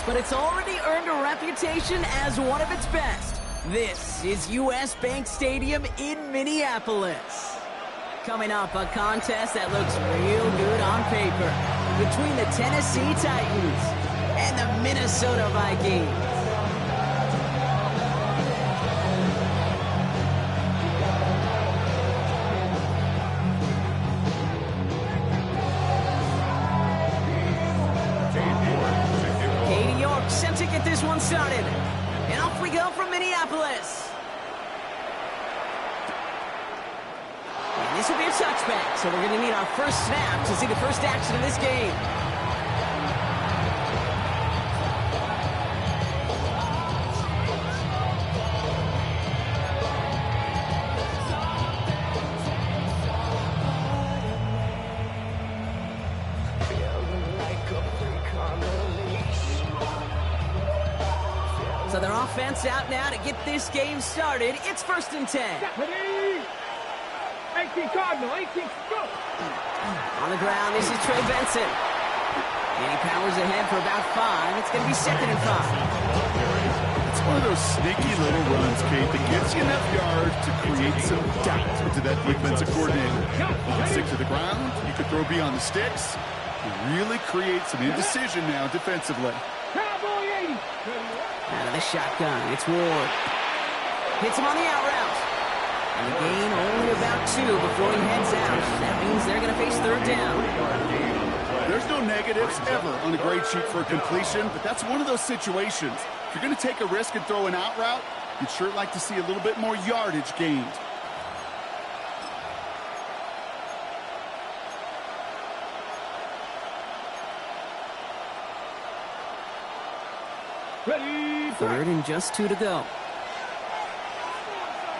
but it's already earned a reputation as one of its best. This is US Bank Stadium in Minneapolis. Coming up, a contest that looks real good on paper between the Tennessee Titans and the Minnesota Vikings. Set to get this one started. And off we go from Minneapolis. And this will be a touchback, so we're going to need our first snap to see the first action of this game. So their offense out now to get this game started. It's 1st and 10. 18 Cardinal, 18, go! On the ground, this is Trey Benson. And he powers ahead for about 5. It's going to be 2nd and 5. It's one of those sneaky little runs, Kate, that gets you enough yards to create some doubt into that defensive coordinator. You can stick to the ground, you could throw beyond the sticks, you really create some indecision now defensively. Cowboy 80! Out of the shotgun, it's Ward. Hits him on the out route. And the gain only about 2 before he heads out. That means they're going to face 3rd down. There's no negatives ever on a grade sheet for a completion, but that's one of those situations. If you're going to take a risk and throw an out route, you'd sure like to see a little bit more yardage gained. Ready, 3rd and just 2 to go.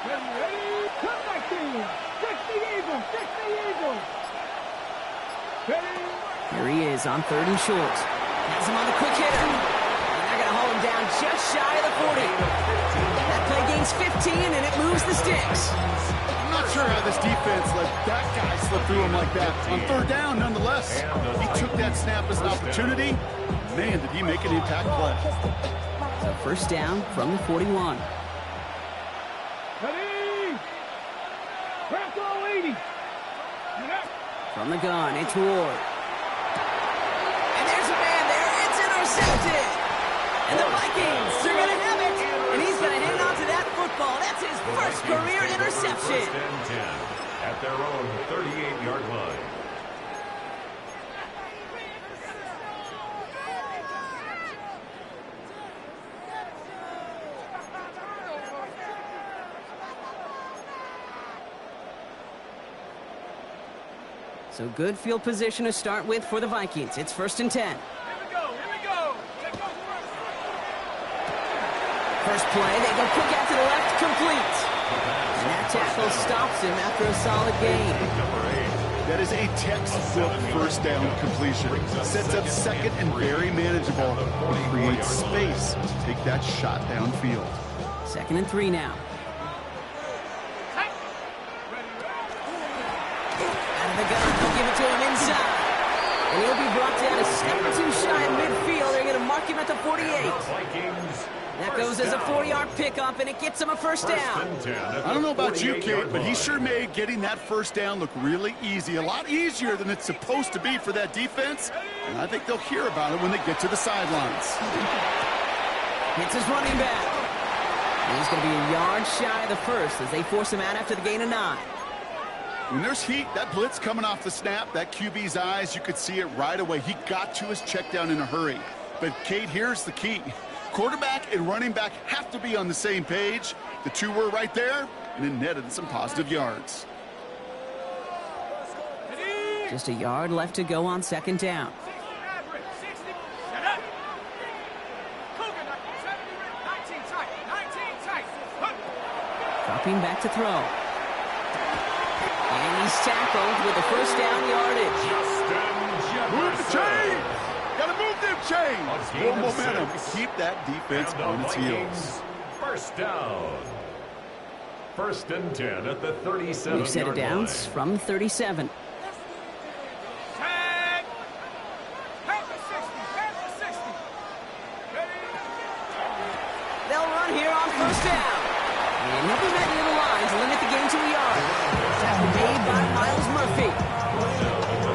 ready, come back team! 60 Eagles, 60 Eagles! Ready? Here he is on 3rd and short. Has him on the quick hitter. And they're going to haul him down just shy of the 40. That play gains 15, and it moves the sticks. I'm not sure how this defense let that guy slip through him like that. On 3rd down, nonetheless, he took that snap as an opportunity. Man, did he make an impact play. So 1st down from the 41. Ready? Bronco 80! From the gun, it's Ward. And there's a man there. It's intercepted. And the Vikings are going to have it. And he's going to hang on to that football. That's his first career interception. 1st and 10 at their own 38-yard line. So good field position to start with for the Vikings. It's 1st and 10. Here we go, here we go! Let's go First play, they go quick out to the left, complete. And that tackle stops him after a solid gain. That is a textbook 1st down completion. Sets up 2nd and very manageable. Creates space to take that shot downfield. 2nd and 3 now. Out of the gun, they'll give it to him inside. And he'll be brought down a step or 2 shy of midfield. They're going to mark him at the 48. That goes as a 4-yard pickup, and it gets him a 1st down. I don't know about you, Kate, but he sure made getting that 1st down look really easy. A lot easier than it's supposed to be for that defense. And I think they'll hear about it when they get to the sidelines. It's his running back. And he's going to be a yard shy of the 1st as they force him out after the gain of 9. When there's heat, that blitz coming off the snap, that QB's eyes, you could see it right away. He got to his check down in a hurry. But, Kate, here's the key. Quarterback and running back have to be on the same page. The 2 were right there, and it netted some positive yards. Just a yard left to go on 2nd down. Dropping back to throw. And he's tackled with a 1st down yardage. Move the chain! Gotta move them chains! More momentum. Keep that defense on its heels. 1st down. 1st and 10 at the 37-yard We've set it downs from 37. on here on first down. And he'll be met near the line to limit the game to a yard. Tackle made by Myles Murphy.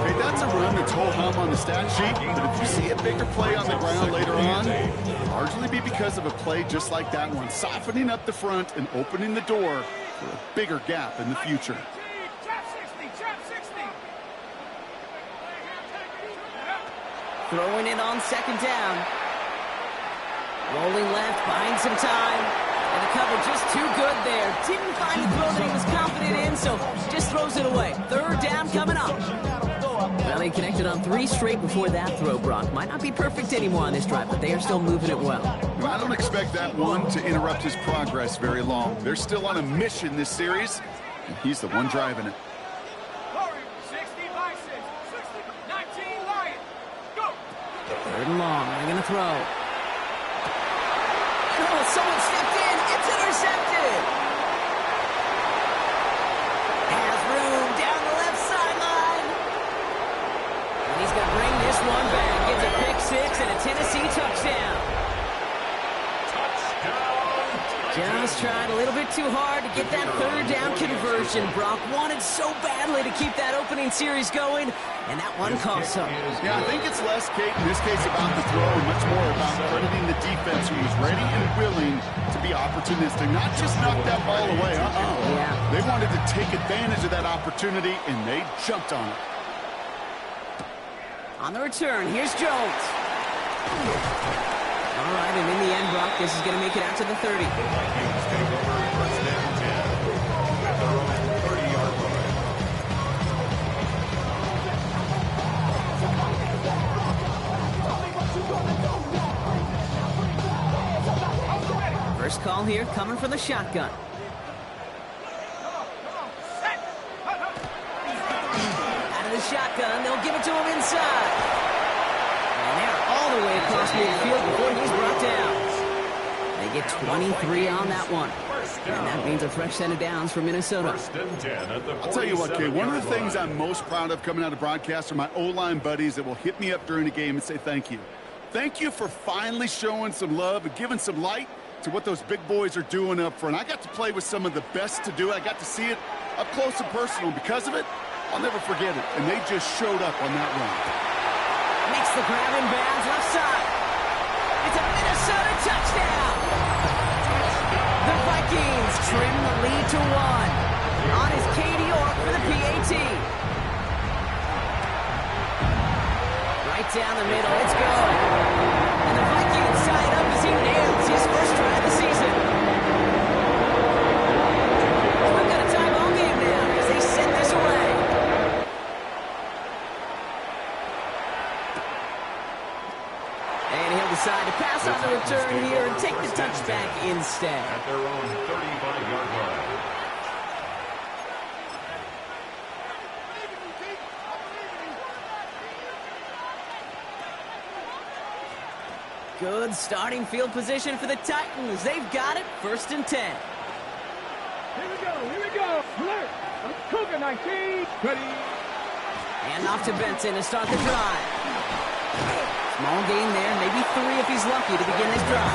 Hey, that's a run that's ho-hum on the stat sheet, but if you see a bigger play on the ground later on, it'll largely be because of a play just like that one, softening up the front and opening the door for a bigger gap in the future. Trap 60, trap 60. Throwing it on second down. Rolling left, buying some time. And the cover just too good there. Didn't find the throw that he was confident in, so just throws it away. Third down coming up. Well, he connected on 3 straight before that throw, Brock. Might not be perfect anymore on this drive, but they are still moving it well. I don't expect that one to interrupt his progress very long. They're still on a mission this series, and he's the one driving it. Hurry, 60 by 6, 60, 19 Lion. Go. Third and long. They're going to throw. Oh, someone stepped in. It's intercepted. Has room down the left sideline. And he's going to bring this one back. Gets a pick 6 and a Tennessee touchdown. Just tried a little bit too hard to get that third down conversion. Brock wanted so badly to keep that opening series going, and that one cost him. Yeah, I think it's less, Kate, in this case about the throw and much more about crediting the defense who was ready and willing to be opportunistic, not just knock that ball away. Yeah. They wanted to take advantage of that opportunity, and they jumped on it. On the return, here's Jones. All right, and in the end, Brock, this is going to make it out to the 30. First call here coming from the shotgun. Out of the shotgun, they'll give it to him inside. And they're all the way across midfield before he's brought down. They get 23 on that one. And that means a fresh set of downs for Minnesota. I'll tell you what, Kay, one of the things I'm most proud of coming out of broadcast are my O-line buddies that will hit me up during the game and say thank you. Thank you for finally showing some love and giving some light to what those big boys are doing up front. I got to play with some of the best to do it. I got to see it up close and personal. Because of it, I'll never forget it. And they just showed up on that run. Makes the grab in bounds left side. It's a Minnesota touchdown. The Vikings trim the lead to 1. On is Katie York for the PAT. Right down the middle, it's good. And the Vikings tie it up as he nails his first try of the season. We've got a tie ball game now as they send this away. And he'll decide to pass on the return here and take the touchback instead. At their own 35-yard line. Good starting field position for the Titans. They've got it, 1st and 10. Here we go. Alert. Cougar 19. Ready. And off to Benson to start the drive. Small gain there, maybe 3 if he's lucky to begin this drive.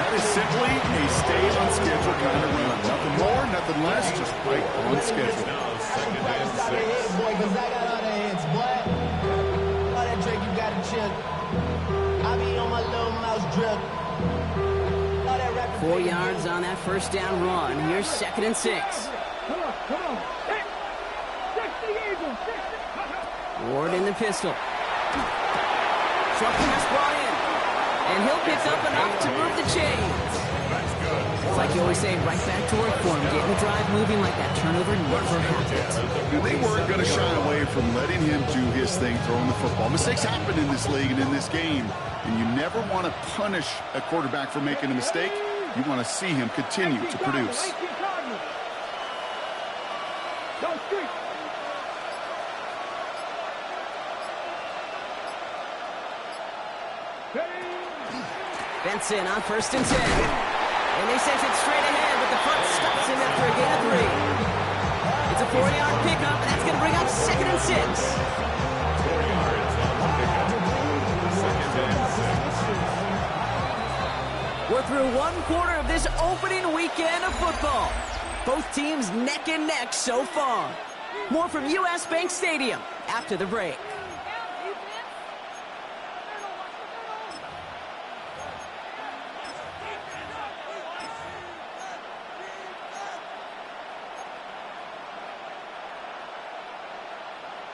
That is simply a stay on schedule kind of run. Nothing more, nothing less, just right on schedule. Now 2nd and 6. Boy, 'cause I got all the hits, boy. All that Drake, you gotta chill. I be on my little mouse drip. All that rap. 4 yards on that first down run. Here's 2nd and 6. Come on. Hey. 60 Eagles, 60. Ward in the pistol. Short pass brought in. And he'll pick up enough to move the chains. It's like you always say, right back to work for him. Getting the drive moving like that turnover never happens. They weren't going to shy away from letting him do his thing, throwing the football. Mistakes happen in this league and in this game, and you never want to punish a quarterback for making a mistake. You want to see him continue to produce. Go street. Benson on 1st and 10. And they sent it straight ahead, but the front stops him after a gain of 3. It's a 4-yard pickup, and that's going to bring up 2nd and 6. 4 yards on the pickup. 2nd and 6. We're through one quarter of this opening weekend of football. Both teams neck and neck so far. More from U.S. Bank Stadium after the break.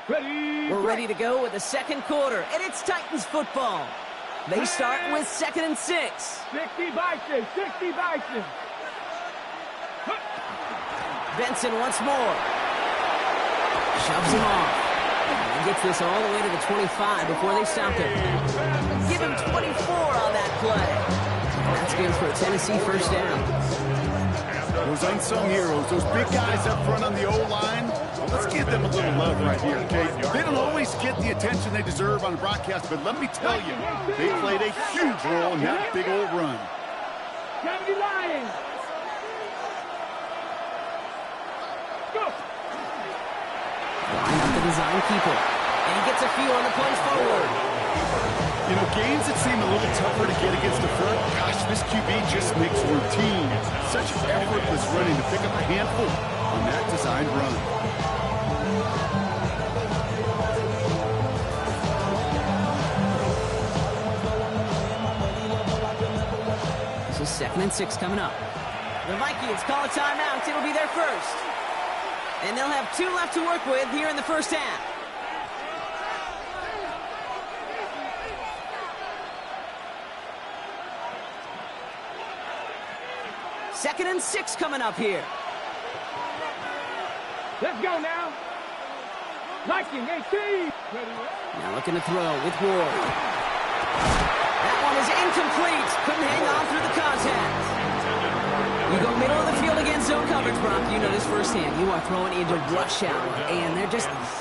We're ready to go with the second quarter, and it's Titans football. They start with 2nd and 6. 60 Bison, 60 Bison. Benson once more. Shoves him off. And gets this all the way to the 25 before they stop him. Give him 24 on that play. That's good for a Tennessee first down. Those unsung heroes, those big guys up front on the O-line, let's give them a little love right here, okay? They don't always get the attention they deserve on the broadcast, but let me tell you, they played a huge role in that big old run. 70 Lions. Go. Line up the design keeper. And he gets a few on the plays forward. You know, games that seem a little tougher to get against the front, gosh, this QB just makes routine. Such effortless running to pick up a handful on that designed run. This is 2nd and 6 coming up. The Vikings call a timeout. It'll be their first. And they'll have 2 left to work with here in the first half. Second and 6 coming up here. Let's go now. Viking 18. Now looking to throw with Ward. That one is incomplete. Couldn't hang on through the contact. You go middle of the field against zone coverage, Brock. You know this firsthand. You are throwing into rush hour, and there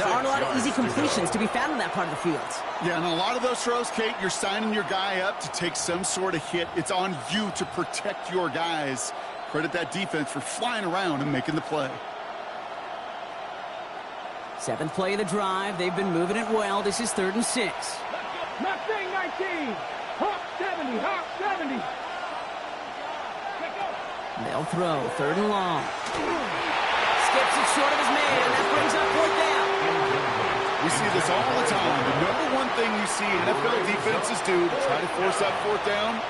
aren't a lot of easy completions to be found in that part of the field. Yeah, and a lot of those throws, Kate, you're signing your guy up to take some sort of hit. It's on you to protect your guys. Credit that defense for flying around and making the play. 7th play of the drive. They've been moving it well. This is 3rd and 6. Mustang 19. Hawk 70. Hawk 70. They'll throw 3rd and long. Skips it short of his man, and that brings up 4th down. We see this all the time. The number one thing you see NFL defenses do to try to force that 4th down,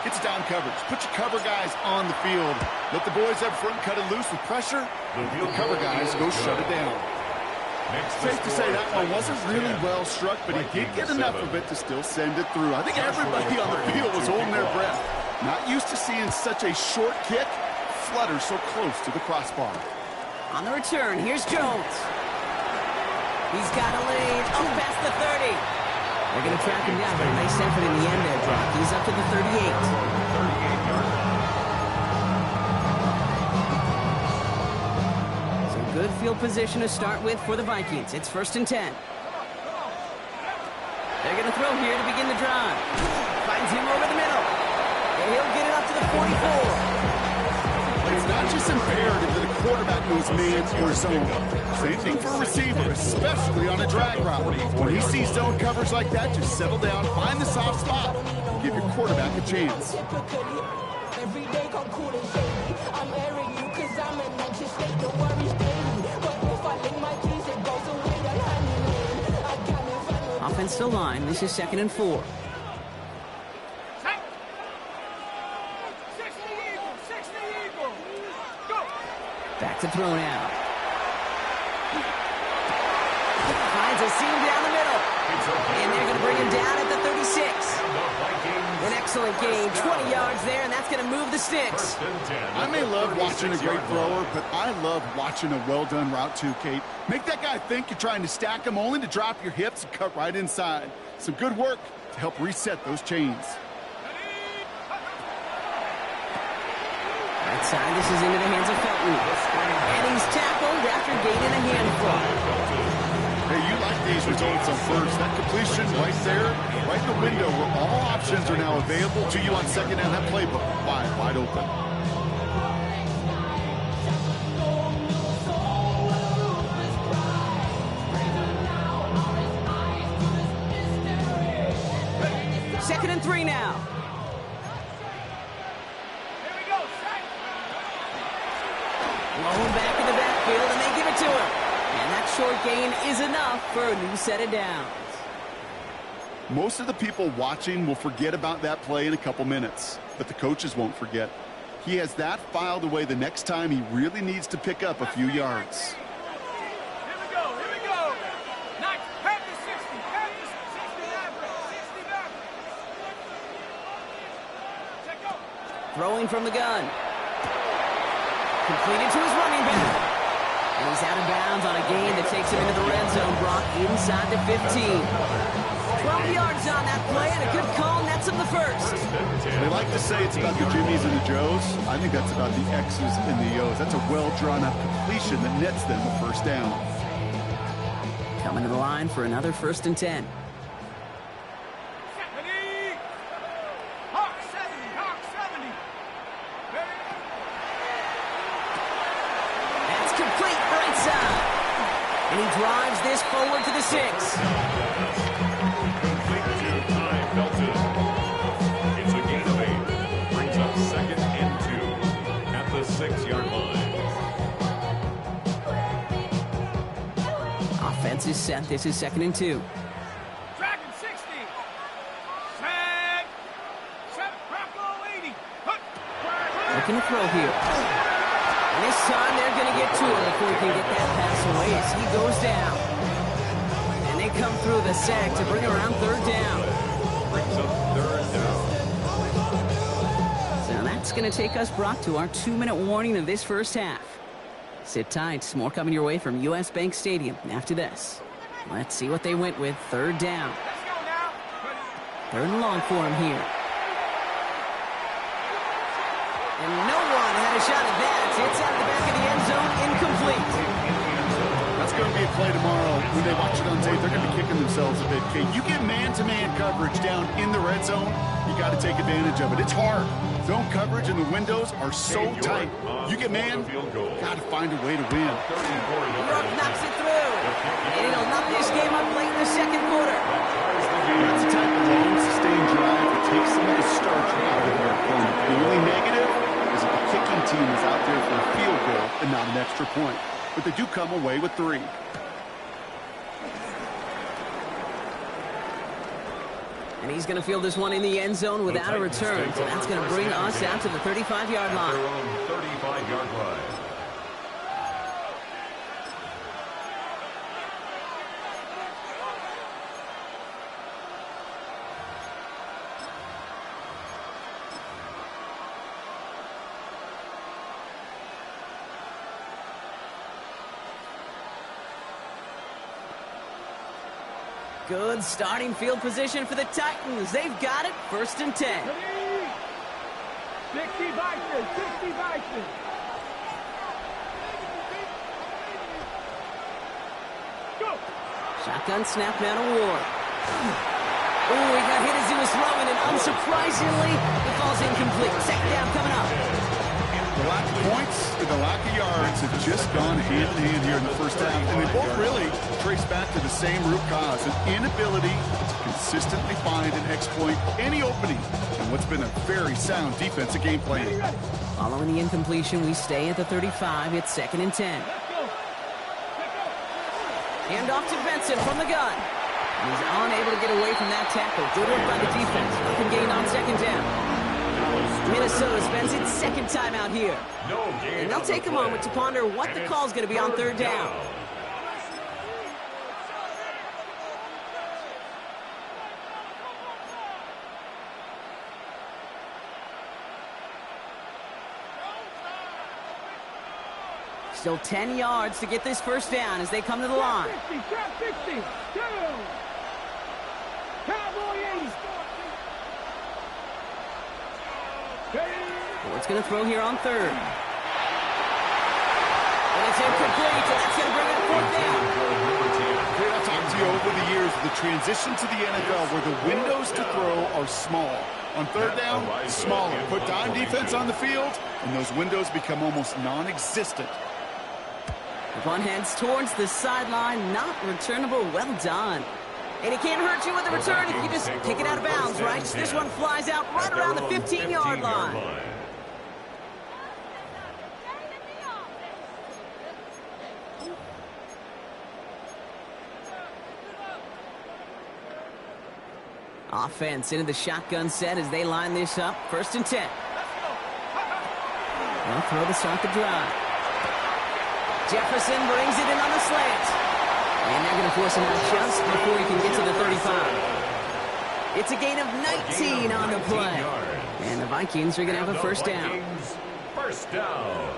it's down coverage. Put your cover guys on the field. Let the boys up front cut it loose with pressure. The cover guys go shut it down. Safe to say that one wasn't really well struck, but he did get enough of it to still send it through. I think everybody on the field was holding their breath. Not used to seeing such a short kick flutter so close to the crossbar. On the return, here's Jones. He's got a lead up past the 30. They're going to track him down, but a nice effort in the end there, Brock. He's up to the 38. Some good field position to start with for the Vikings. It's 1st and 10. They're going to throw here to begin the drive. Finds him over the middle. And he'll get it up to the 44. It's not just imperative that a quarterback knows man or zone. Same thing for a receiver, especially on a drag route. When he sees zone coverage like that, just settle down, find the soft spot, and give your quarterback a chance. Offensive line, this is 2nd and 4. Back to throw now. Finds a seam down the middle. And they're going to bring him down at the 36. An excellent gain. 20 yards there, and that's going to move the sticks. I may love watching a great thrower, but I love watching a well-done route too, Kate. Make that guy think you're trying to stack him only to drop your hips and cut right inside. Some good work to help reset those chains. Right side, this is into the hands of Felton. And he's tackled after gaining a handful. Hey, you like these results on first. That completion right there, right in the window where all options are now available to you on second down. That playbook wide open. Second and 3 now. thrown back in the backfield, and they give it to him. And that short gain is enough for a new set of downs. Most of the people watching will forget about that play in a couple minutes, but the coaches won't forget. He has that filed away the next time he really needs to pick up a few yards. Here we go, here we go. Nice, half the 60 back. Check go. Throwing from the gun. Completed to his running back. And he's out of bounds on a gain that takes him into the red zone. Brock inside the 15. 12 yards on that play, and a good call nets him the first. They like to say it's about the Jimmies and the Joes. I think that's about the X's and the O's. That's a well-drawn-up completion that nets them the first down. Coming to the line for another 1st and 10. 70. Hawk 70. That's complete right side. And he drives this forward to the 6. It's a gain of 8. Brings up 2nd and 2 at the 6-yard line. Offense is set. This is 2nd and 2. Dragon 60. Set. Bronco 80. Looking to throw here. And this time they're going to get to him before he can get that pass away as he goes down. And they come through the sack to bring around 3rd down. Brings up 3rd down. So that's going to take us, Brock, to our 2-minute warning of this first half. Sit tight. More coming your way from U.S. Bank Stadium after this. Let's see what they went with. 3rd down. Let's go now. 3rd and long for him here. And no one had a shot at that. It's out of the back of the end zone. Incomplete. That's going to be a play tomorrow. When they watch it on tape, they're going to be kicking themselves a bit. Okay, you get man-to-man coverage down in the red zone, you got to take advantage of it. It's hard. Zone coverage and the windows are so tight. You get man, got to find a way to win. York knocks it through. And it'll knock this game up late in the 2nd quarter. That's the type of long, sustained drive that takes some of the starch out of their opponent. The only negative is that the kicking team is out there for a field goal and not an extra point. But they do come away with 3. And he's going to field this one in the end zone without a return. So that's going to bring us out to the 35-yard line. Their own 35-yard line. Good starting field position for the Titans. They've got it. 1st and 10. 60 Vikings. 60 Vikings. Go. Shotgun snap now to Ward. Oh, he got hit as he was throwing, and unsurprisingly, it falls incomplete. 2nd down coming up. The lack of points and the lack of yards have just gone hand in hand here in the first half. And they both really trace back to the same root cause, an inability to consistently find and exploit any opening in what's been a very sound defensive game plan. Following the incompletion, we stay at the 35. It's 2nd and 10. Hand off to Benson from the gun. He's unable to get away from that tackle. Good work by the defense. Nothing gained on 2nd down. Minnesota spends its 2nd time out here. And they'll take a moment to ponder what the call is going to be on 3rd down. Still 10 yards to get this 1st down as they come to the line. 60, 60, Cowboy 80. Ward's going to throw here on 3rd. And it's incomplete, so that's going to bring it to 4th down. I've talked to you over the years of the transition to the NFL where the windows to throw are small. On 3rd down, smaller. Put dime defense on the field, and those windows become almost non-existent. The punt heads towards the sideline, not returnable. Well done. And it can't hurt you with a return if you just kick it out of bounds, right? This one flies out right around the 15-yard line. Offense into the shotgun set as they line this up. 1st and 10. They'll throw to start the drive. Jefferson brings it in on the slant. And they're going to force him out just before he can get to the 35. It's a gain of 19 on the play. And the Vikings are going to have a 1st down. 1st down.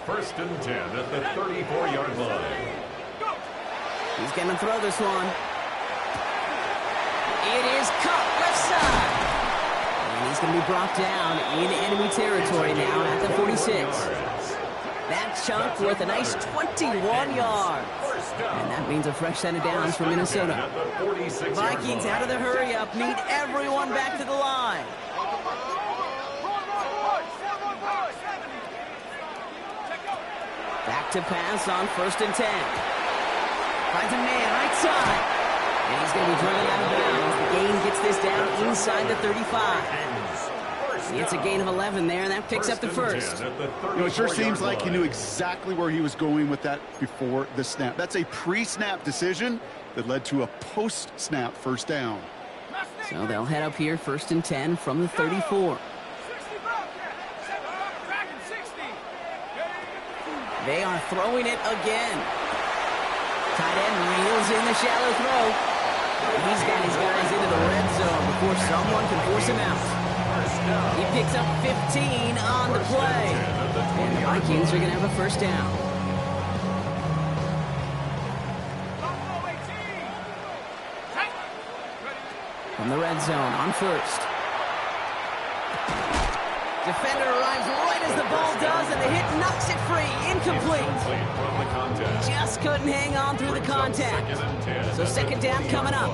1st and 10 at the 34-yard line. He's going to throw this one. It is caught left side. And he's going to be brought down in enemy territory now at the 46. That chunk worth a nice 21 yards. And that means a fresh set of downs for Minnesota. Vikings out of the hurry up, need everyone back to the line. Back to pass on 1st and 10. Finds a man right side. And he's going to be driven out of bounds. The gain gets this down inside the 35. It's a gain of 11 there, and that picks up the 1st. You know, it sure seems like he knew exactly where he was going with that before the snap. That's a pre-snap decision that led to a post-snap 1st down. So they'll head up here 1st and 10 from the 34. They are throwing it again. Tight end reels in the shallow throw. He's got his guys into the red zone before someone can force him out. He picks up 15 on the play. And the Vikings are going to have a 1st down. From the red zone on 1st. Defender arrives right as the ball does, and the hit knocks it free. Incomplete. Just couldn't hang on through the contact. So 2nd down coming up.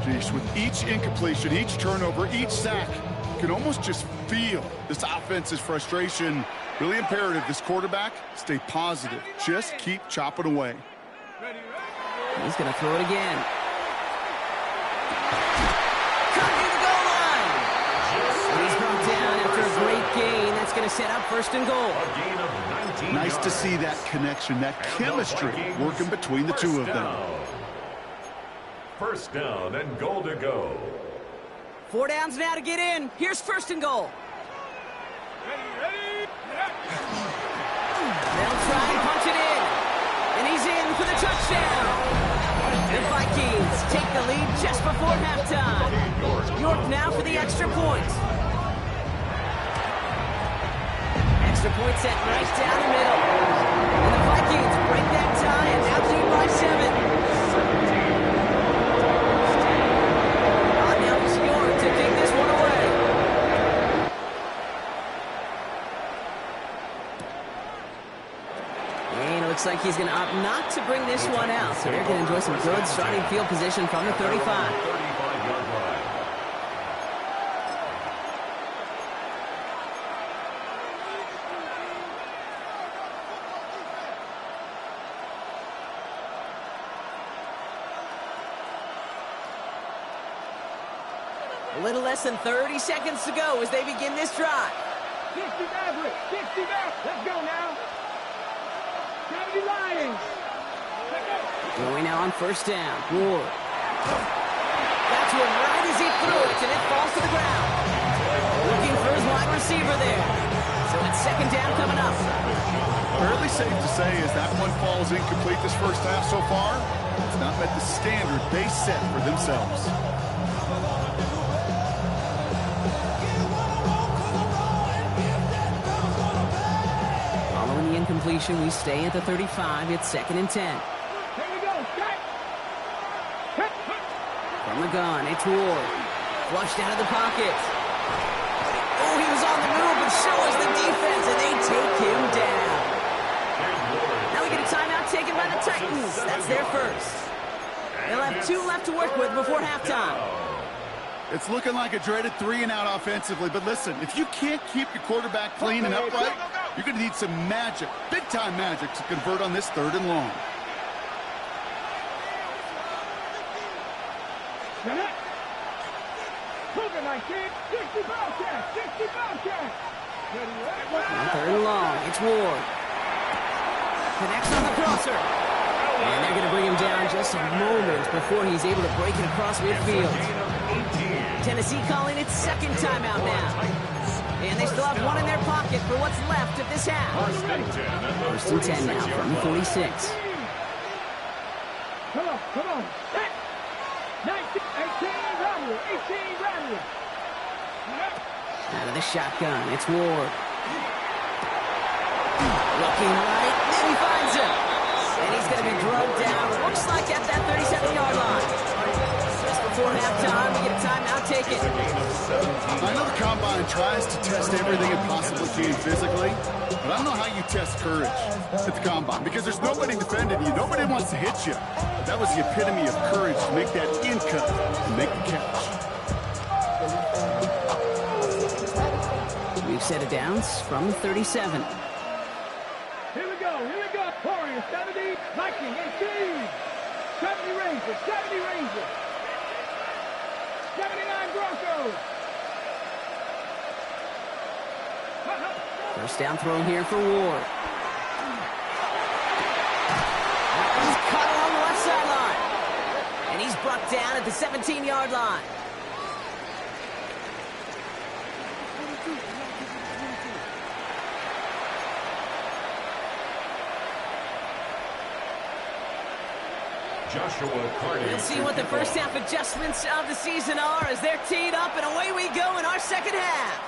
Geez, with each incompletion, each turnover, each sack, you can almost just feel this offense's frustration. Really imperative, this quarterback, stay positive. Just keep chopping away. He's going to throw it again. Great gain. That's going to set up 1st and goal. Nice to see that connection, that chemistry working between the two of them. 1st down and goal to go. 4 downs now to get in. Here's 1st and goal. They'll try and punch it in. And he's in for the touchdown. The Vikings take the lead just before halftime. York now for the extra point. The point set right down the middle. And the Vikings break that tie and now lead by 7. Now it's York to take this one away. And it looks like he's going to opt not to bring this one out. So they're going to enjoy some good starting field position from the 35. 35-yard line. A little less than 30 seconds to go as they begin this drive. 60 Maverick, 60 back. Let's go now. 70 Lions. Going now on 1st down. Ward. That's one right as he threw it, and it falls to the ground. Looking for his wide receiver there. So it's 2nd down coming up. Fairly safe to say as that one falls incomplete this 1st half so far, it's not met the standard they set for themselves. Following the incompletion, we stay at the 35. It's 2nd and 10. Here we go. From the gun, it's Ward. Flushed out of the pocket. Oh, he was on the move, but so was the defense, and they take him down. Now we get a timeout taken by the Titans. That's their 1st. They'll have 2 left to work with before halftime. It's looking like a dreaded 3-and-out offensively, but listen, if you can't keep your quarterback clean and upright, you're going to need some magic, big-time magic, to convert on this 3rd and long. On 3rd and long, it's Ward. Connects on the crosser. And they're going to bring him down just a moment before he's able to break it across midfield. Tennessee calling its second timeout now. And they still have one in their pocket for what's left of this half. First and 10 now from the 46. Come on. 19, 18, Rodney. 18, Rodney. Out of the shotgun, it's Ward. Looking right, and he finds him. And he's going to be drugged down, looks like at that 37-yard line. Just before halftime, we get a timeout taken. I know the Combine tries to test everything it possibly can physically, but I don't know how you test courage at the Combine, because there's nobody defending you. Nobody wants to hit you. But that was the epitome of courage to make that in cut and make the catch. We've set it downs from the 37. Here we go. Warriors, 70, Viking, 18. 70 Rangers, 79 Broncos. First down throw here for Ward. That one's caught along the left sideline. And he's brought down at the 17-yard line. Joshua Carter. We'll see what the first half adjustments of the season are as they're teed up, and away we go in our second half.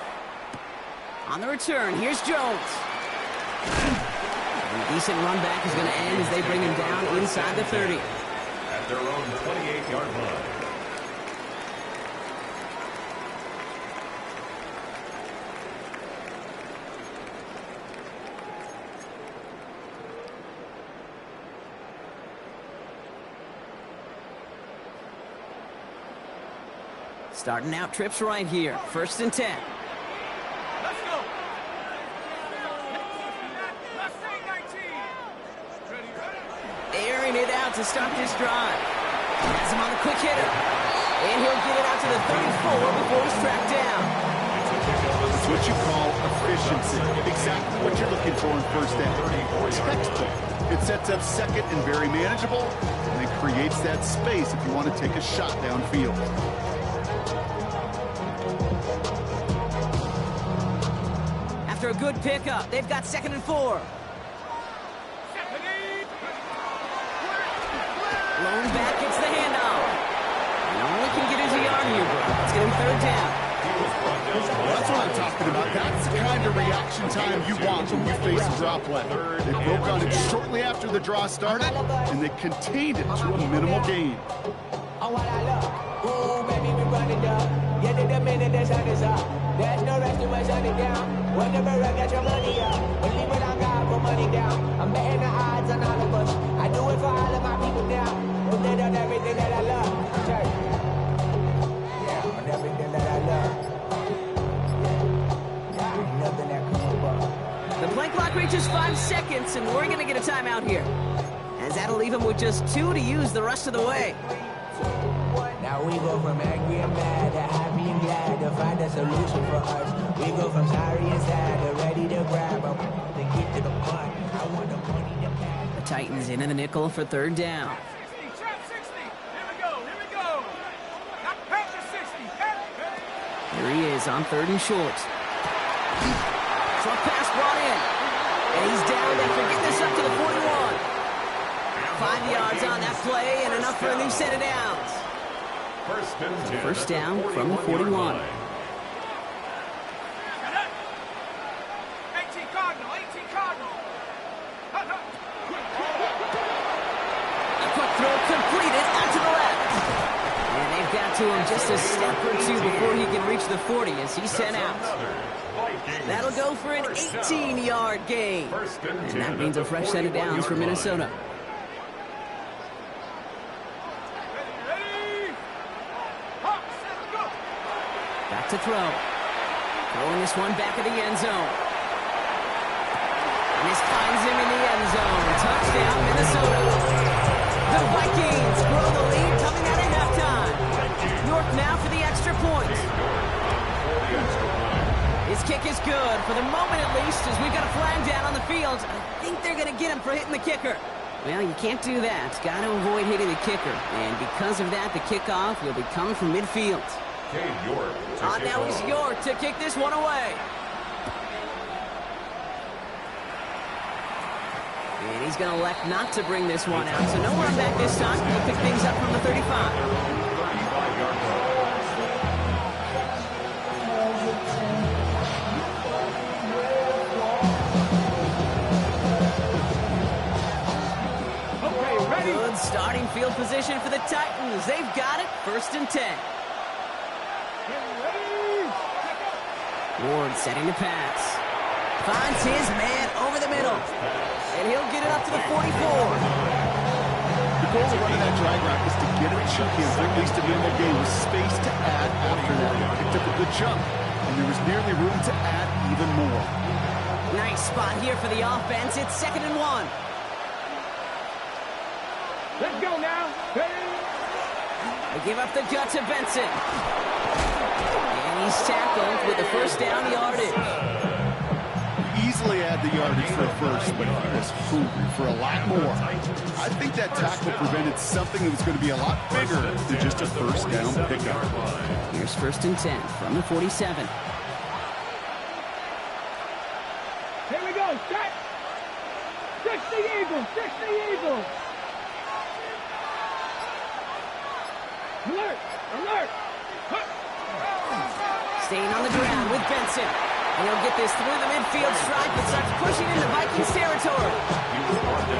On the return, here's Jones. A decent run back is going to end as they bring him down inside the 30. At their own 28-yard line. Starting out trips right here. First and 10. Let's go. Airing it out to start this drive. Has him on the quick hitter. And he'll get it out to the 34 before he's tracked down. It's what you call efficiency. Exactly what you're looking for in first down. Textbook. It sets up second and very manageable, and it creates that space if you want to take a shot downfield. After a good pickup, they've got second and 4. Lone back gets the handoff. And only can get his yard here, bro. It's going to be third down. Well, that's what I'm talking about. That's the kind of reaction time you want when you face a draw play. They broke on it shortly after the draw started, and they contained it to a minimal gain. On what I love. Ooh, baby, we run it up. Get to the minute the sun is up. There's no rest to us, shut it down. Whatever, get your money up. Believe it on God, put money down. I'm betting the odds on all of us. I do it for all of my people now. Who did on everything that I love. Check. Yeah, on everything that I love. Yeah, ain't nothing that come above. The play clock reaches 5 seconds, and we're going to get a timeout here. As that'll leave him with just 2 to use the rest of the way. Now we go from angry and mad to happy and glad to find a solution for us. We go from sorry and sad to ready to grab up to get to the fun. I want the money to pass. The Titans into the nickel for third down. 60, trap 60. Here we go. Now pass to 60. Here he is on third and short. Short pass brought in. And he's down after getting this up to the 41. 5 yards on that play and enough for a new set of downs. First down from the 41. 18 Cardinal. A quick throw completed out to the left. And they've got to him just a step or two before he can reach the 40 as he's sent out. That'll go for an 18-yard gain. And that means a fresh set of downs for Minnesota. Back to throw. Throwing this one back at the end zone. And this finds him in the end zone. Touchdown, Minnesota. The Vikings grow the lead coming out at halftime. York now for the extra point. His kick is good, for the moment at least, as we've got a flag down on the field. I think they're going to get him for hitting the kicker. Well, you can't do that. Got to avoid hitting the kicker. And because of that, the kickoff will be coming from midfield. Cade York to kick Now it's off. York to kick this one away. And he's going to elect not to bring this one out. So no run back this time. He'll pick things up from the 35. 35-yard line. Okay, ready? Good starting field position for the Titans. They've got it. 1st and 10. Get ready. Ward setting the pass. Finds his man over the middle. And he'll get it up to the 44. The goal of running that drag route is to get it chunky and for at least a minimal gain with space to add after that. He picked up a good chunk, and there was nearly room to add even more. Nice spot here for the offense. It's 2nd and 1. Let's go now. Ready? They give up the gut to Benson. And he's tackled with the 1st down yardage. Easily add the yardage for a first, but he was hungry for a lot more. I think that tackle prevented something that was going to be a lot bigger than just a 1st down pickup. Here's 1st and 10 from the 47. Here we go. Set. 60 Eagles. 60 Eagles. Alert. Alert. Staying on the ground with Benson. And he'll get this through the midfield stripe and starts pushing into Vikings territory.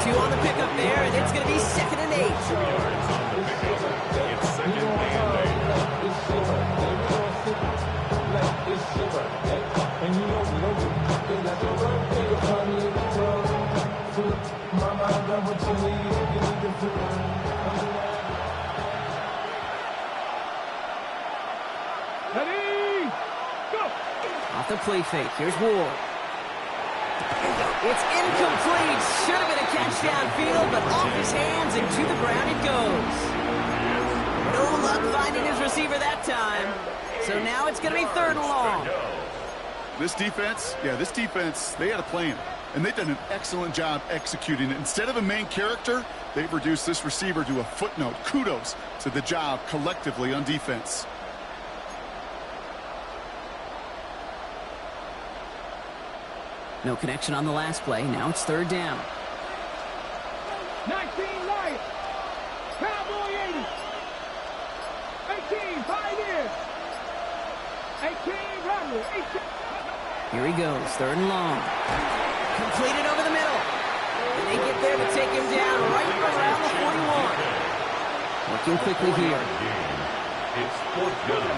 2 on the pickup there, and it's going to be 2nd and 8. Yards on the pickup. It's 2nd and 8. Ready? Go. Off the play fake, here's Ward. It's incomplete. Should have been a catch downfield, but off his hands and to the ground it goes. No luck finding his receiver that time. So now it's going to be 3rd and long. This defense, they had a plan, and they've done an excellent job executing it. Instead of a main character, they've reduced this receiver to a footnote. Kudos to the job collectively on defense. No connection on the last play. Now it's 3rd down. 19 Lions. Cowboy 80. 18 Pioneers. 18 Rumble. 18. Here he goes, 3rd and long. Completed over the middle. And they get there to take him down right around the 41. Working quickly here. It's 4th down.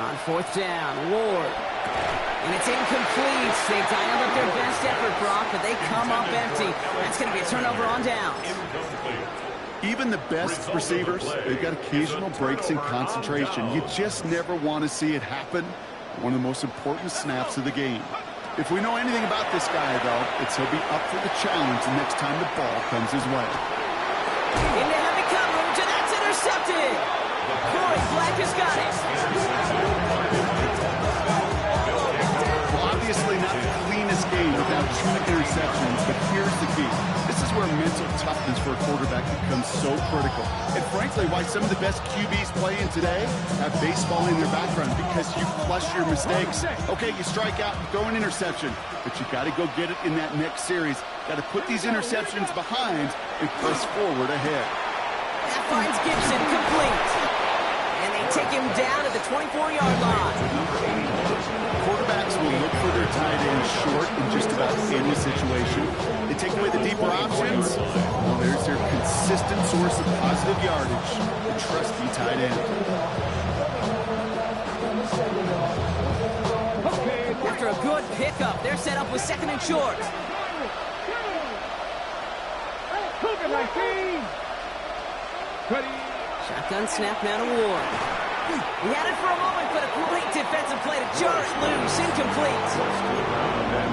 On 4th down, Ward. And it's incomplete. They dialed up their best effort, Brock, but they come up empty. That's going to be a turnover on down. Even the best receivers, they've got occasional breaks in concentration. You just never want to see it happen. One of the most important snaps of the game. If we know anything about this guy, though, it's he'll be up for the challenge the next time the ball comes his way. Into heavy coverage, and that's intercepted. Corey Black has got it. Well, obviously not the cleanest game without 2 interceptions, but here's the key. This is where mental toughness for a quarterback becomes so critical. And frankly, why some of the best QBs playing today have baseball in their background, because you flush your mistakes. Okay, you strike out, you throw an interception, but you got to go get it in that next series. Got to put these interceptions behind and press forward ahead. That finds Gibson complete. And they take him down at the 24-yard line. Quarterbacks will look for their tight end short in just about any situation. They take away the deeper options. Well, there's their consistent source of positive yardage, the trusty tight end. After a good pickup, they're set up with 2nd and short. Cougar 19. Ready? Shotgun snap now to Ward. He had it for a moment, but a great defensive play to jar it loose. Incomplete.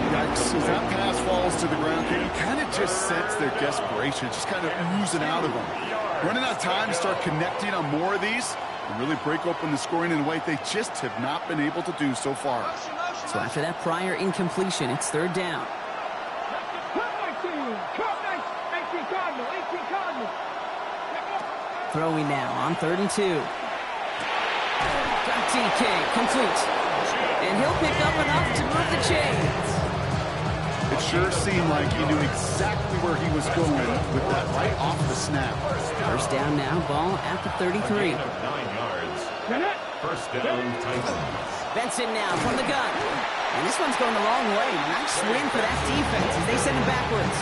Yikes, as that pass falls to the ground, you kind of just sense their desperation, just kind of oozing out of them. Running out of time to start connecting on more of these and really break open the scoring in a way they just have not been able to do so far. So after that prior incompletion, it's 3rd down. Throwing now on 3rd and 2. Got DK, complete. And he'll pick up enough to move the chains. It sure seemed like he knew exactly where he was going with that right off the snap. First down now, ball at the 33. 9 yards. First down, Titans. Benson now from the gun. And this one's going the wrong way. Nice win for that defense as they send him backwards.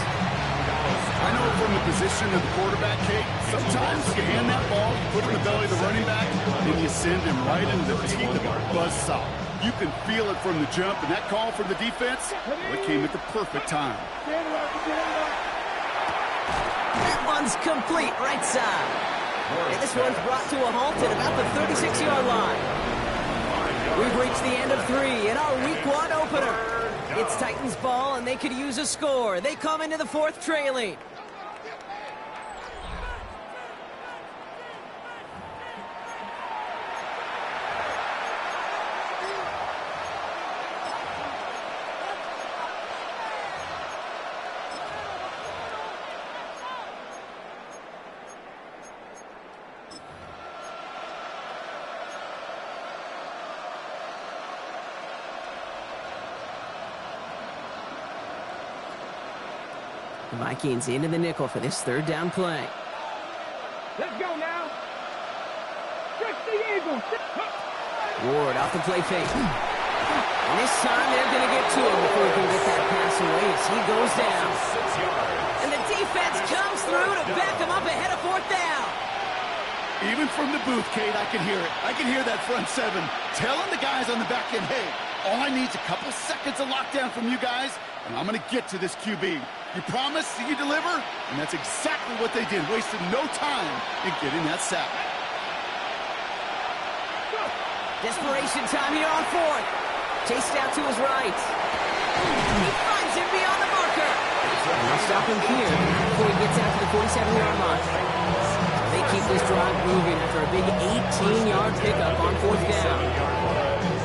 I know from the position of the quarterback, Kate, sometimes you hand that ball, you put it in the belly of the running back, and you send him right into the teeth of a buzzsaw. You can feel it from the jump, and that call from the defense, well, it came at the perfect time. That one's complete, right side. And this one's brought to a halt at about the 36-yard line. We've reached the end of 3 in our Week 1 opener. It's Titans ball, and they could use a score. They come into the 4th trailing. The Vikings into the nickel for this 3rd down play. Let's go now. Stretch the eagle. Ward off the play fake. And this time they're going to get to him before he can get that pass away as he goes down. 6 yards. And the defense comes through to back him up ahead of 4th down. Even from the booth, Kate, I can hear it. I can hear that front 7 telling the guys on the back end, hey, all I need is a couple seconds of lockdown from you guys, and I'm going to get to this QB. You promise, you deliver, and that's exactly what they did. Wasted no time in getting that sack. Desperation time here on 4th. Chased out to his right. He finds him beyond the marker. They'll stop him here before he gets out to the 47-yard line. They keep this drive moving after a big 18-yard pickup on 4th down.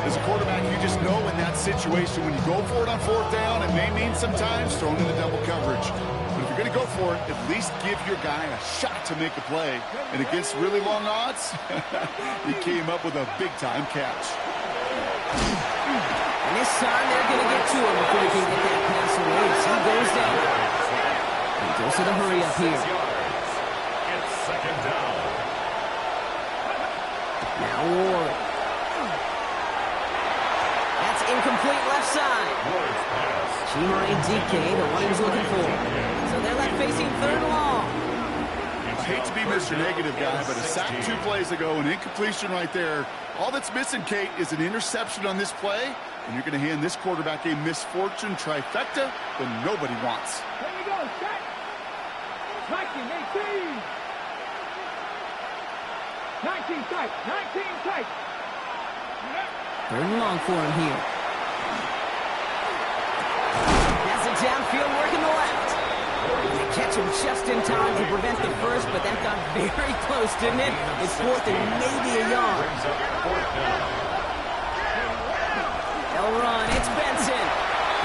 As a quarterback, you just know in that situation, when you go for it on 4th down, it may mean sometimes throwing into double coverage. But if you're going to go for it, at least give your guy a shot to make a play. And against really long odds, he came up with a big-time catch. And this time they're going to get to him before he can get that pass away. So he goes down. He goes to the hurry up here. It's 2nd down. Now Ward. That's incomplete left side. Ward's pass. Chimere DK, the one he was looking for. So they're left facing 3rd and long. I hate to be Mr. Negative guy, but a sack 2 plays ago, an incompletion right there. All that's missing, Kate, is an interception on this play, and you're going to hand this quarterback a misfortune trifecta that nobody wants. There you go, set. 19, 18. 19 tight, 19 tight. 3rd and long for him here. Has it downfield, working the left. They catch him just in time to prevent the first, but that got very close, didn't it? It's 4th and maybe a yard. Brings up 4th down. They'll run. It's Benson.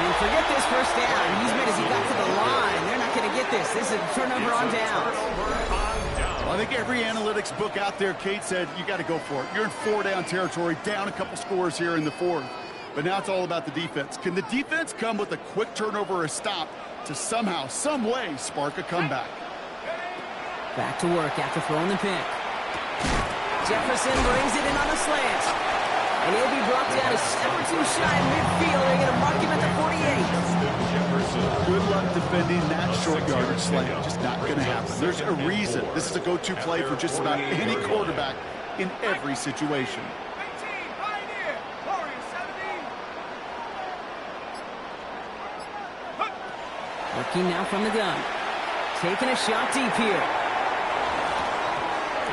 And forget this first down. He's made as he got to the line. They're not going to get this. This is a turnover on downs. Well, I think every analytics book out there, Kate, said you got to go for it. You're in 4-down territory, down a couple scores here in the 4th. But now it's all about the defense. Can the defense come with a quick turnover or a stop to somehow, some way, spark a comeback? Back to work after throwing the pick. Jefferson brings it in on a slant. And he'll be brought down a step or 2 shy in midfield. They're going to mark him at the 48. Good luck defending that short yardage slant. Just not going to happen. There's a reason. This is a go-to play for just about any quarterback in every situation. 18, Pioneer. Warriors 17. Looking now from the gun. Taking a shot deep here.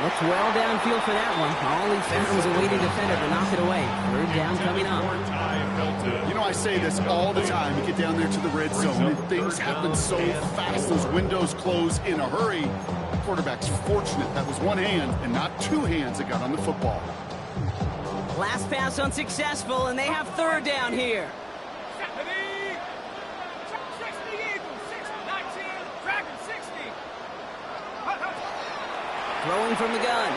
Looked well downfield for that one. All he found was a waiting defender to knock it away. 3rd down coming up. You know, I say this all the time. You get down there to the red zone, and things happen so fast. Those windows close in a hurry. The quarterback's fortunate that was one hand and not 2 hands that got on the football. Last pass unsuccessful, and they have 3rd down here. 60 Eagles, 19, Dragon 60. Throwing from the gun.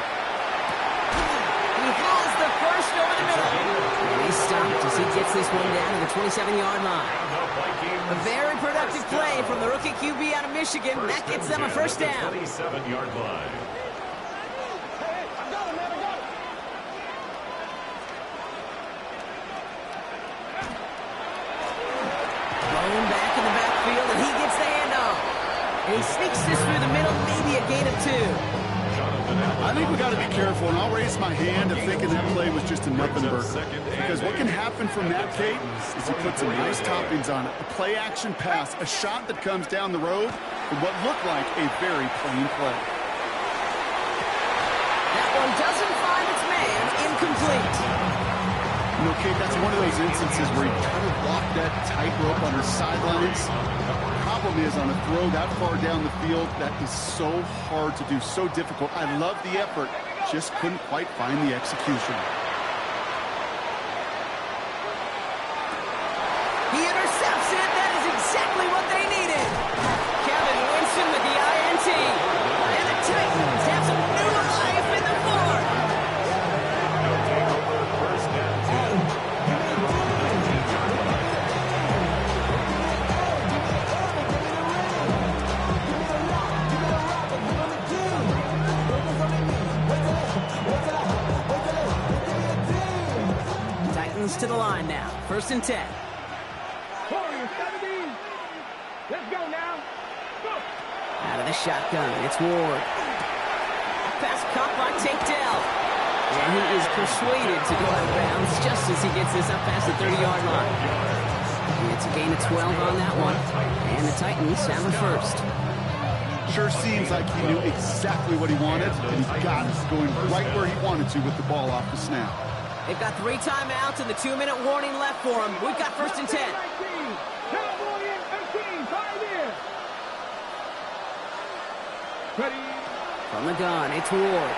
He has the first over the middle. And he's stopped as he gets this one down to the 27-yard line. A very productive play from the rookie QB out of Michigan. That gets them a first down. 27-yard line. Thrown back in the backfield, and he gets the handoff. And he sneaks this through the middle, maybe a gain of 2. I think we got to be careful, and I'll raise my hand of thinking that play was just a nothing burger. Because what can happen from that, Kate, is he puts some nice toppings on it. A play-action pass, a shot that comes down the road, and what looked like a very clean play. That one doesn't find its man. Incomplete. You know, Kate, that's one of those instances where you try to walk that tightrope on the sidelines. Problem is, on a throw that far down the field, that is so hard to do, so difficult. I love the effort, just couldn't quite find the execution. He intercepts it. That is exactly what they needed. Kevin Winston with the INT. And the Titans have some new life in the fourth. First down 10. To the line now. First and 10. Warriors 17. Let's go now. Go. Out of the shotgun. It's Ward. Pass caught by Tank Dell. And he is persuaded to go out of bounds just as he gets this up past the 30-yard line. And it's a gain of 12 on that one. And the Titans have a first. Sure seems like he knew exactly what he wanted, and he got it going right where he wanted to with the ball off the snap. They've got 3 timeouts and the 2-minute warning left for them. We've got first and 10. Cowboy 18, 5 in. Ready. From the gun, it's Ward.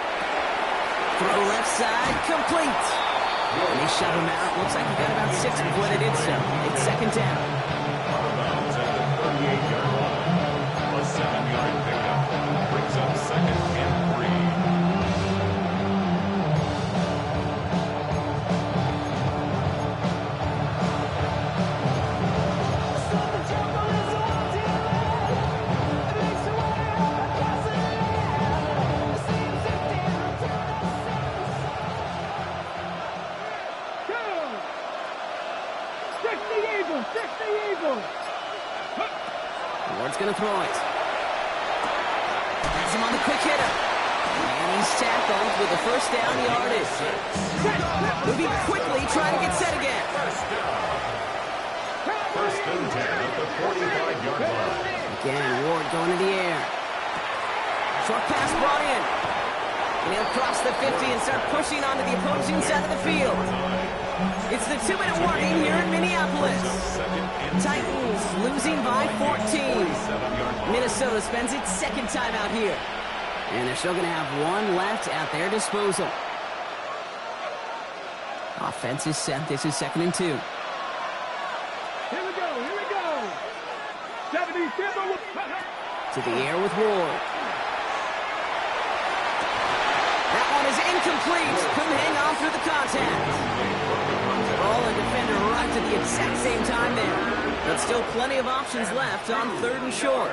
Throw left side, complete. And they shut him out. Looks like he got about 6 before they did so. It's second down. Out of bounds at the 38-yard line. A 7-yard pickup brings up second and 3. Ward's going to throw it. Has him on the quick hitter. And he's tackled with the first down yardage. Moving quickly, trying to get set again. First and 10 at the 45-yard line. Again, Ward going to the air. Short pass brought in. And he'll cross the 50 and start pushing onto the opposing side of the field. It's the 2-minute warning here in Minneapolis. Titans losing by 14. Minnesota spends its second time out here. And they're still going to have 1 left at their disposal. Offense is set. This is second and 2. Here we go, here we go. 77. To the air with Ward. That one is incomplete. Couldn't hang on through the contact. Ball and defender right to the exact same time there. But still plenty of options left on 3rd and short.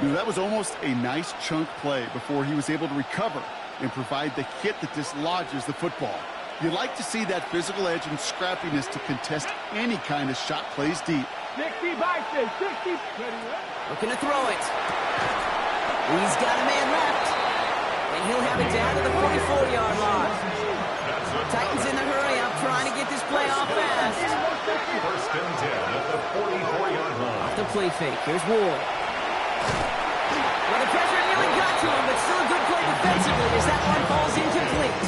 You know, that was almost a nice chunk play before he was able to recover and provide the hit that dislodges the football. You like to see that physical edge and scrappiness to contest any kind of shot plays deep. 60 by 60. Looking to throw it. He's got a man left. And he'll have it down to the 44-yard line. Titans in the hurry up, trying to get this play off fast. First and 10 at the 44-yard line. Off the play fake. Here's Ward. Well, the pressure nearly got to him, but still a good play defensively as that one falls incomplete.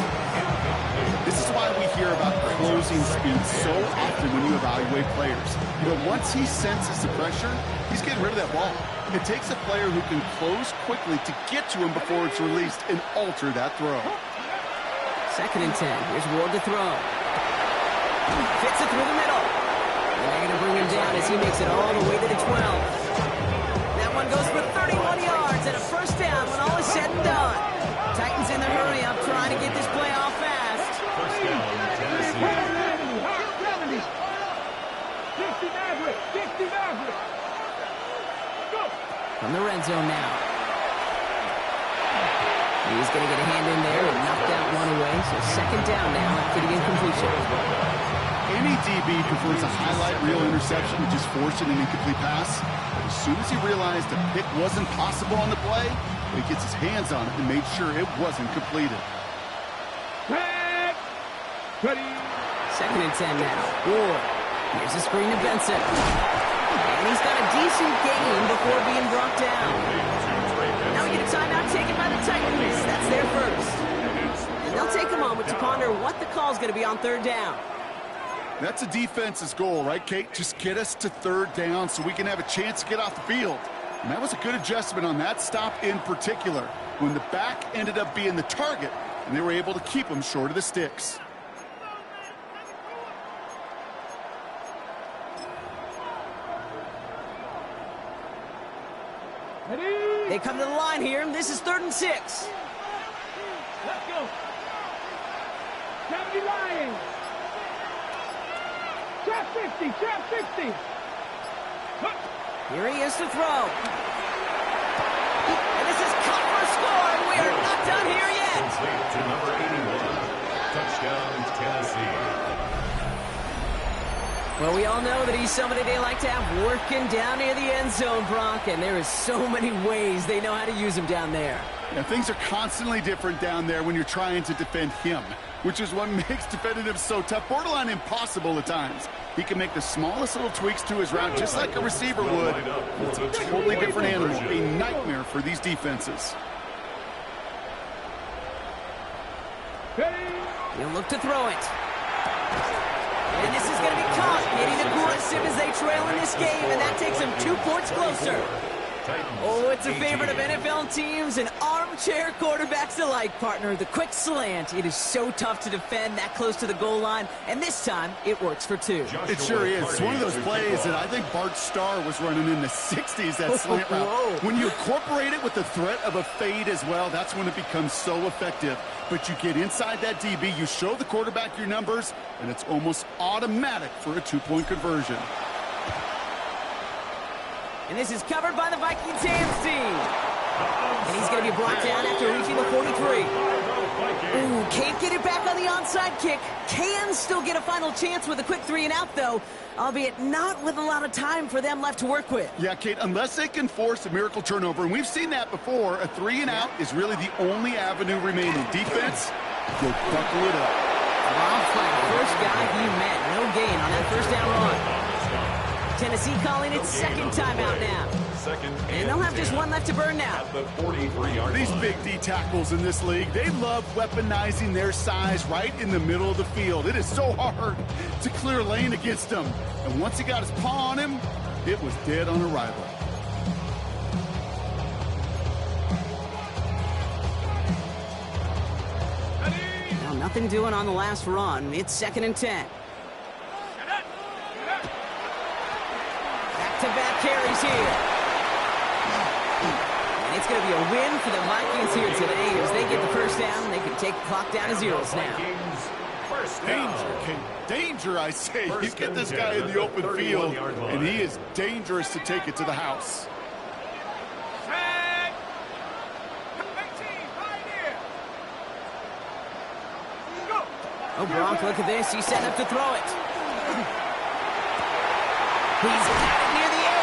This is why we hear about closing speed so often when you evaluate players. You know, once he senses the pressure, he's getting rid of that ball. It takes a player who can close quickly to get to him before it's released and alter that throw. Second and 10. Here's Ward to throw. Fits it through the middle. And they're going to bring him down as he makes it all the way to the 12. That one goes for 31 yards and a first down when all is said and done. trying to get this play off fast. First down, Tennessee. 60 Maverick. 60 Maverick. Go. From the red zone now. He's going to get a hand in there and knock that one away. So second down now after the incompletion. Any DB prefers a highlight reel interception to just forcing an incomplete pass. But as soon as he realized a pick wasn't possible on the play, he gets his hands on it and made sure it wasn't completed. Back. Ready. Second and 10 now. Ward. Here's a screen to Benson. And he's got a decent gain before being brought down. Now we get a timeout taken by the Titans. That's their first. And they'll take a moment to ponder what the call is going to be on third down. That's a defense's goal, right, Kate? Just get us to third down so we can have a chance to get off the field. And that was a good adjustment on that stop in particular, when the back ended up being the target, and they were able to keep him short of the sticks. Ready. They come to the line here, and this is 3rd and 6. Let's go. 70 Lions. Trap 50. Trap 60. Here he is to throw. And this is cut for a score, and we are not done here yet. Complete to number 81. Touchdown, Tennessee. Well, we all know that he's somebody they like to have working down near the end zone, Brock, and there is so many ways they know how to use him down there. Yeah, things are constantly different down there when you're trying to defend him, which is what makes defending him so tough, borderline impossible at times. He can make the smallest little tweaks to his route, just like a receiver would. It's a totally different animal, a nightmare for these defenses. Ready. He'll look to throw it. And this is going to be caught, getting aggressive as they trail in this game, and that takes them 2 points closer. Oh, it's a favorite of NFL teams and armchair quarterbacks alike, partner. The quick slant. It is so tough to defend that close to the goal line, and this time it works for 2. It sure is. It's one of those plays that I think Bart Starr was running in the 60s, that slant route. When you incorporate it with the threat of a fade as well, that's when it becomes so effective. But you get inside that DB, you show the quarterback your numbers, and it's almost automatic for a 2-point conversion. And this is covered by the Vikings hands team. And he's going to be brought down after reaching the 43. Ooh, can't get it back on the onside kick. Can still get a final chance with a quick 3-and-out, though, albeit not with a lot of time for them left to work with. Yeah, Kate, unless they can force a miracle turnover, and we've seen that before, a 3-and-out is really the only avenue remaining. Defense, go buckle it up. Rob Flag, first guy he met. No gain on that first down run. Tennessee calling it second timeout now. And they'll have just one left to burn now. At the 43-yard These big D tackles in this league, they love weaponizing their size right in the middle of the field. It is so hard to clear lane against them. And once he got his paw on him, it was dead on arrival. Now nothing doing on the last run. It's 2nd and 10. Back-to-back carries here. And it's going to be a win for the Vikings here today as they get the first down. They can take the clock down to zeros now. Danger, Kate. Danger, I say. You get this guy in the open field, and he is dangerous to take it to the house. Oh, Gronk, look at this. He's set up to throw it. He's got it near the 8.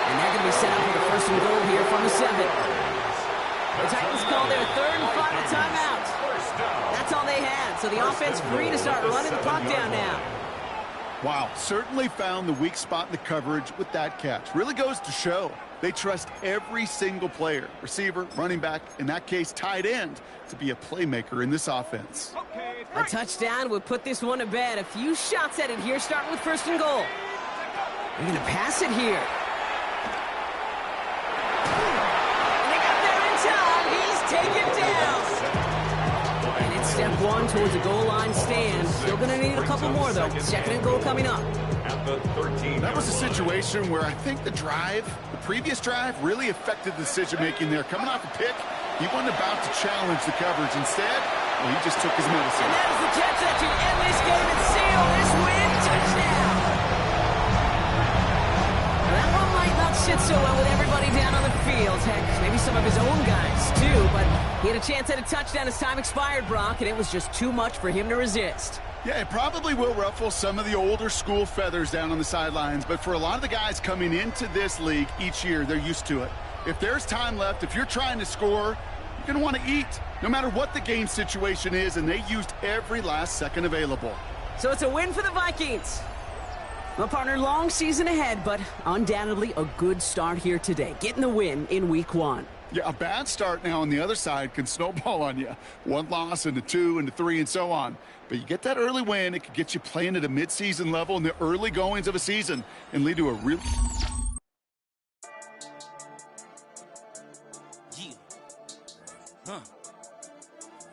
And they're going to be set up for the first and goal here from the 7. The Titans call their 3rd and final timeout. That's all they had. So the offense free to start running the clock down now. Wow, certainly found the weak spot in the coverage with that catch. Really goes to show they trust every single player, receiver, running back, in that case, tight end, to be a playmaker in this offense. A touchdown would put this one to bed. A few shots at it here, starting with 1st and goal. They're going to pass it here. And they got there in time. He's taken down. And it's step 1 towards a goal line stand. Still going to need a couple more, though. 2nd and goal coming up. At the 13. That was a situation where I think the previous drive, really affected the decision-making there. Coming off a pick, He wasn't about to challenge the coverage. Instead, well, he just took his medicine. And that is the catch that should end this game and seal this win. Touchdown! That one might not sit so well with everybody down on the field. Heck, maybe some of his own guys, too. But he had a chance at a touchdown as time expired, Brock, and it was just too much for him to resist. Yeah, it probably will ruffle some of the older school feathers down on the sidelines, but for a lot of the guys coming into this league each year, they're used to it. If there's time left, if you're trying to score, you're going to want to eat, no matter what the game situation is, and they used every last second available. So it's a win for the Vikings. Well, partner, long season ahead, but undoubtedly a good start here today, getting the win in Week 1. Yeah, a bad start now on the other side can snowball on you. One loss into 2 into 3 and so on. But you get that early win, it could get you playing at a midseason level in the early goings of a season and lead to a real...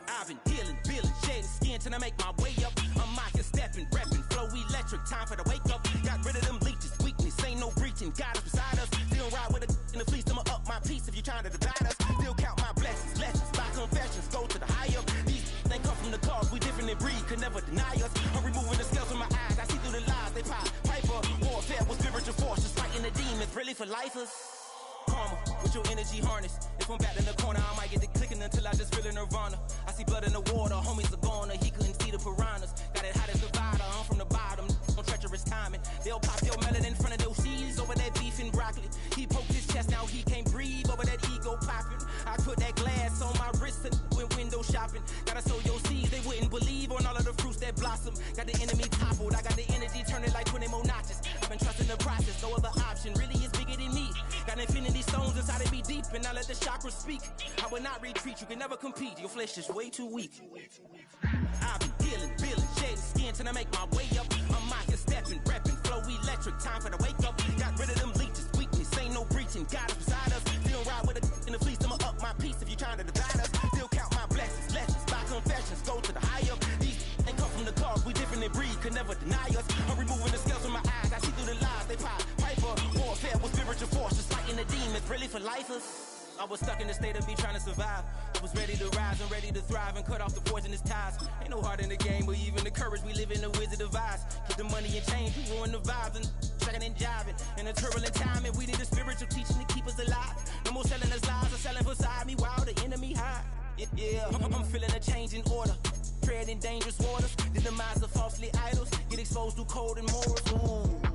I've been dealing, shading skin till I make my way up. I'm mocking, stepping, repping, flow electric, time for the wake up. Got rid of them leeches, weakness, ain't no breaching, got us beside us. Still ride with a in the fleece, I'ma up my piece if you trying to divide us. Still count my blessings, lessons, by confessions, go to the high up. These they come from the cause, we different in breed, could never deny us. I'm removing the scales from my eyes, I see through the lies, they pop. Piper, warfare with spiritual force, just fighting the demons, really for lifers. Karma, with your energy harness. If I'm back in the corner, I might get the clicking until I just feel a nirvana. I see blood in the water, homies are gone, he couldn't see the piranhas. Got it hot as divider, I'm from the bottom, on treacherous timing. They'll pop your melon in front of those seeds over that beef and broccoli. He poked his chest, now he can't breathe over that ego popping. I put that glass on my wrist and went window shopping. Gotta sow your seeds, they wouldn't believe on all of the fruits that blossom. Got the enemy toppled, I got the energy turning like 20 more notches. I've been trusting the process, no other option really is bigger than me. Got infinity stones inside of me deep, and I let the chakras speak. I will not retreat, you can never compete, your flesh is way too weak. I've been dealing, shading skin till I make my way up. I'm mocking, stepping, repping, flow electric, time for the wake up. Got rid of them leeches, weakness, ain't no breaching, got us beside us. Still ride with a in the fleece, I'ma up my piece if you trying to divide us. Still count my blessings, lessons, by confessions, go to the high up. These ain't come from the cause, we different in breed, could never deny us. I'm removing the scales from my eyes, I see through the lies, they pop. Piper, warfare with spiritual force, just fighting the demons, really for lifers. I was stuck in the state of me trying to survive. I was ready to rise and ready to thrive and cut off the poisonous ties. Ain't no heart in the game, but even the courage we live in the Wizard of Oz. Keep the money and change, we ruin the vibes and checking and jiving. In a turbulent time, and we need a spiritual teaching to keep us alive. No more selling us lies or selling beside me while the enemy hide. Yeah, I'm feeling a change in order. Treading dangerous waters. The demise of falsely idols. Get exposed through code and morals. Ooh.